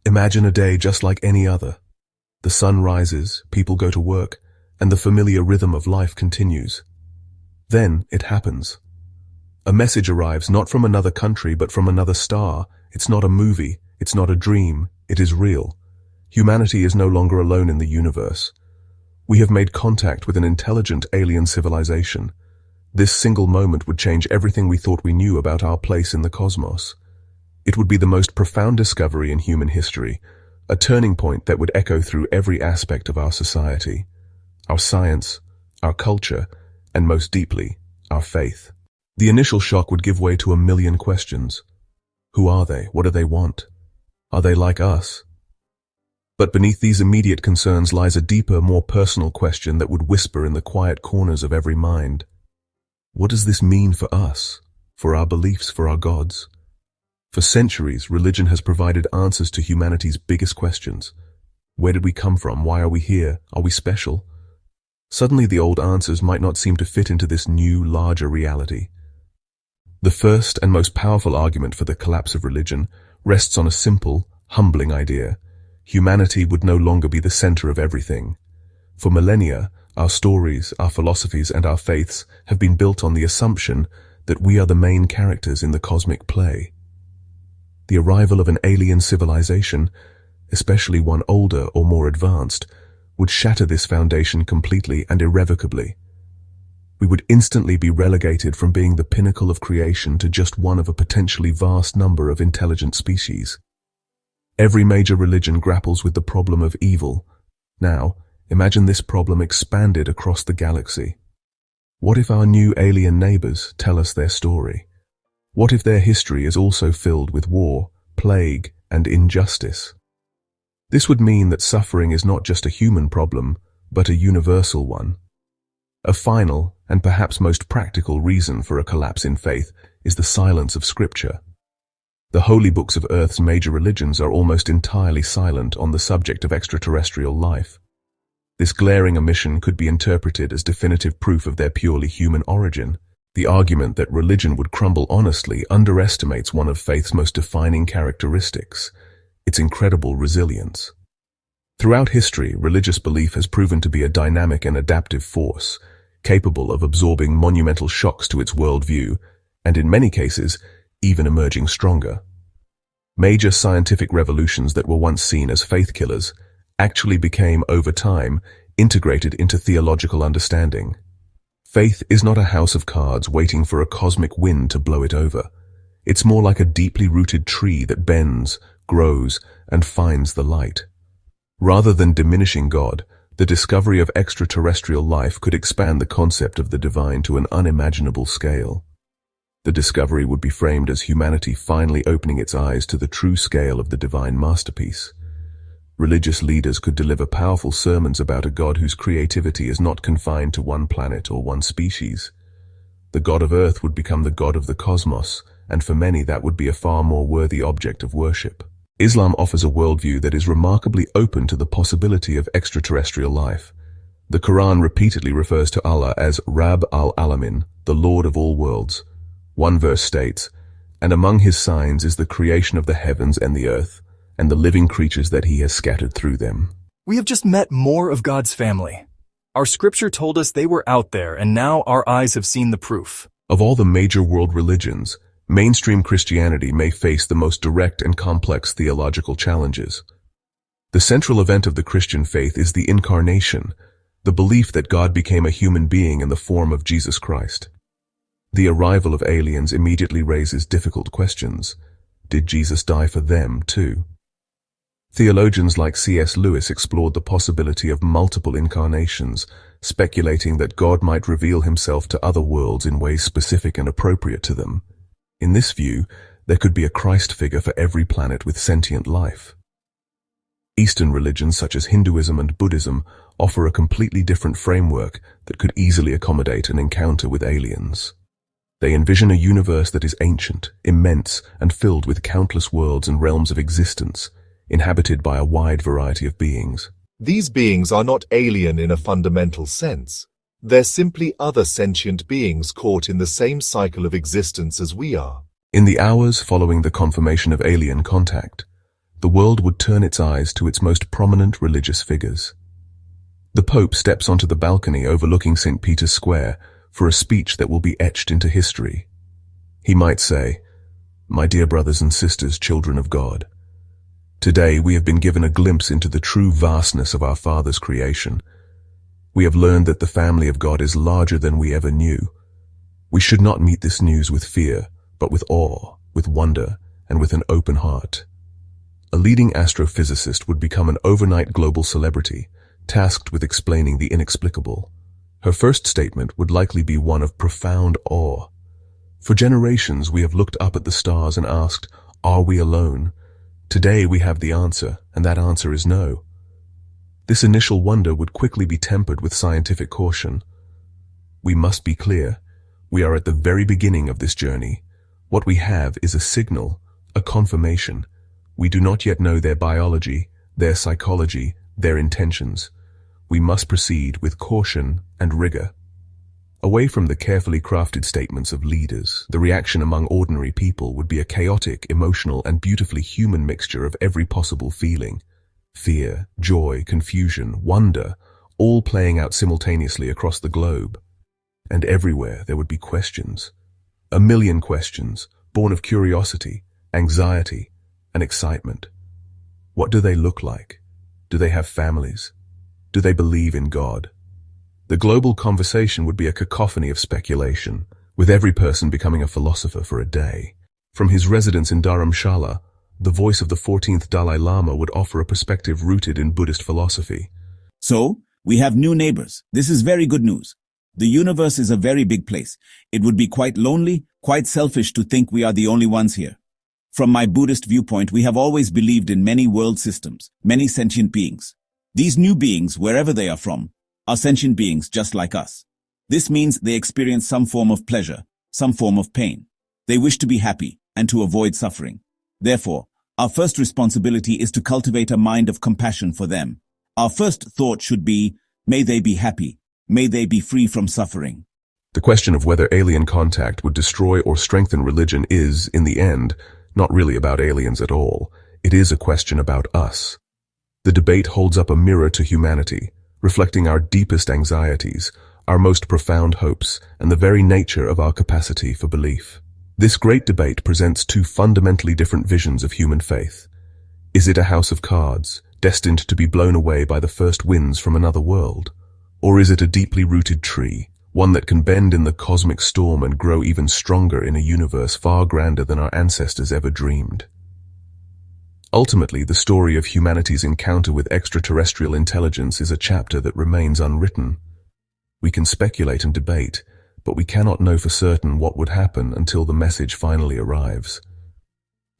Imagine a day just like any other. The sun rises, people go to work, and the familiar rhythm of life continues. Then it happens. A message arrives not from another country but from another star. It's not a movie, it's not a dream, it is real. Humanity is no longer alone in the universe. We have made contact with an intelligent alien civilization. This single moment would change everything we thought we knew about our place in the cosmos. It would be the most profound discovery in human history, a turning point that would echo through every aspect of our society, our science, our culture, and most deeply, our faith. The initial shock would give way to a million questions. Who are they? What do they want? Are they like us? But beneath these immediate concerns lies a deeper, more personal question that would whisper in the quiet corners of every mind. What does this mean for us, for our beliefs, for our gods? For centuries, religion has provided answers to humanity's biggest questions. Where did we come from? Why are we here? Are we special? Suddenly the old answers might not seem to fit into this new, larger reality. The first and most powerful argument for the collapse of religion rests on a simple, humbling idea. Humanity would no longer be the center of everything. For millennia, our stories, our philosophies, and our faiths have been built on the assumption that we are the main characters in the cosmic play. The arrival of an alien civilization, especially one older or more advanced, would shatter this foundation completely and irrevocably. We would instantly be relegated from being the pinnacle of creation to just one of a potentially vast number of intelligent species. Every major religion grapples with the problem of evil. Now, imagine this problem expanded across the galaxy. What if our new alien neighbors tell us their story? What if their history is also filled with war, plague, and injustice? This would mean that suffering is not just a human problem, but a universal one. A final, and perhaps most practical reason for a collapse in faith is the silence of Scripture. The holy books of Earth's major religions are almost entirely silent on the subject of extraterrestrial life. This glaring omission could be interpreted as definitive proof of their purely human origin. The argument that religion would crumble honestly underestimates one of faith's most defining characteristics, its incredible resilience. Throughout history, religious belief has proven to be a dynamic and adaptive force, capable of absorbing monumental shocks to its worldview, and in many cases, even emerging stronger. Major scientific revolutions that were once seen as faith killers actually became, over time, integrated into theological understanding. Faith is not a house of cards waiting for a cosmic wind to blow it over. It's more like a deeply rooted tree that bends, grows, and finds the light. Rather than diminishing God, the discovery of extraterrestrial life could expand the concept of the divine to an unimaginable scale. The discovery would be framed as humanity finally opening its eyes to the true scale of the divine masterpiece. Religious leaders could deliver powerful sermons about a God whose creativity is not confined to one planet or one species. The God of Earth would become the God of the cosmos, and for many that would be a far more worthy object of worship. Islam offers a worldview that is remarkably open to the possibility of extraterrestrial life. The Quran repeatedly refers to Allah as Rabb al-Alamin, the Lord of all worlds. One verse states, "And among his signs is the creation of the heavens and the earth, and the living creatures that he has scattered through them." We have just met more of God's family. Our scripture told us they were out there, and now our eyes have seen the proof. Of all the major world religions, mainstream Christianity may face the most direct and complex theological challenges. The central event of the Christian faith is the incarnation, the belief that God became a human being in the form of Jesus Christ. The arrival of aliens immediately raises difficult questions. Did Jesus die for them too? Theologians like C.S. Lewis explored the possibility of multiple incarnations, speculating that God might reveal himself to other worlds in ways specific and appropriate to them. In this view, there could be a Christ figure for every planet with sentient life. Eastern religions such as Hinduism and Buddhism offer a completely different framework that could easily accommodate an encounter with aliens. They envision a universe that is ancient, immense, and filled with countless worlds and realms of existence, inhabited by a wide variety of beings. These beings are not alien in a fundamental sense. They're simply other sentient beings caught in the same cycle of existence as we are. In the hours following the confirmation of alien contact, the world would turn its eyes to its most prominent religious figures. The Pope steps onto the balcony overlooking St. Peter's Square for a speech that will be etched into history. He might say, "My dear brothers and sisters, children of God, today we have been given a glimpse into the true vastness of our Father's creation. We have learned that the family of God is larger than we ever knew. We should not meet this news with fear, but with awe, with wonder, and with an open heart." A leading astrophysicist would become an overnight global celebrity, tasked with explaining the inexplicable. Her first statement would likely be one of profound awe. For generations we have looked up at the stars and asked, "Are we alone?" Today we have the answer, and that answer is no. This initial wonder would quickly be tempered with scientific caution. We must be clear. We are at the very beginning of this journey. What we have is a signal, a confirmation. We do not yet know their biology, their psychology, their intentions. We must proceed with caution and rigor. Away from the carefully crafted statements of leaders, the reaction among ordinary people would be a chaotic, emotional, and beautifully human mixture of every possible feeling. Fear, joy, confusion, wonder, all playing out simultaneously across the globe. And everywhere there would be questions. A million questions, born of curiosity, anxiety, and excitement. What do they look like? Do they have families? Do they believe in God? The global conversation would be a cacophony of speculation, with every person becoming a philosopher for a day. From his residence in Dharamshala, the voice of the 14th Dalai Lama would offer a perspective rooted in Buddhist philosophy. So, we have new neighbors. This is very good news. The universe is a very big place. It would be quite lonely, quite selfish to think we are the only ones here. From my Buddhist viewpoint, we have always believed in many world systems, many sentient beings. These new beings, wherever they are from, are sentient beings just like us. This means they experience some form of pleasure, some form of pain. They wish to be happy and to avoid suffering. Therefore, our first responsibility is to cultivate a mind of compassion for them. Our first thought should be, may they be happy, may they be free from suffering. The question of whether alien contact would destroy or strengthen religion is, in the end, not really about aliens at all. It is a question about us. The debate holds up a mirror to humanity, reflecting our deepest anxieties, our most profound hopes, and the very nature of our capacity for belief. This great debate presents two fundamentally different visions of human faith. Is it a house of cards, destined to be blown away by the first winds from another world? Or is it a deeply rooted tree, one that can bend in the cosmic storm and grow even stronger in a universe far grander than our ancestors ever dreamed? Ultimately, the story of humanity's encounter with extraterrestrial intelligence is a chapter that remains unwritten. We can speculate and debate, but we cannot know for certain what would happen until the message finally arrives.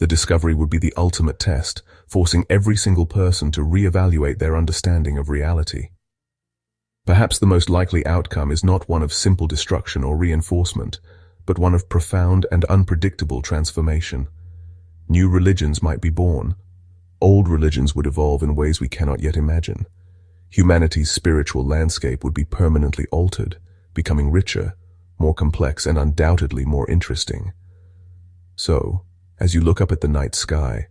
The discovery would be the ultimate test, forcing every single person to reevaluate their understanding of reality. Perhaps the most likely outcome is not one of simple destruction or reinforcement, but one of profound and unpredictable transformation. New religions might be born. Old religions would evolve in ways we cannot yet imagine. Humanity's spiritual landscape would be permanently altered, becoming richer, more complex, and undoubtedly more interesting. So, as you look up at the night sky,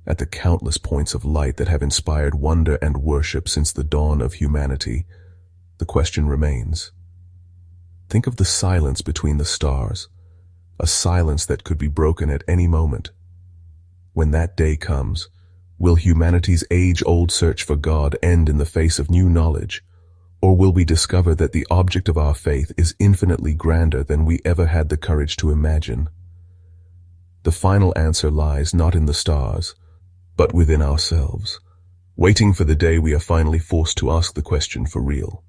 at the countless points of light that have inspired wonder and worship since the dawn of humanity, the question remains. Think of the silence between the stars, a silence that could be broken at any moment. When that day comes, will humanity's age-old search for God end in the face of new knowledge, or will we discover that the object of our faith is infinitely grander than we ever had the courage to imagine? The final answer lies not in the stars, but within ourselves, waiting for the day we are finally forced to ask the question for real.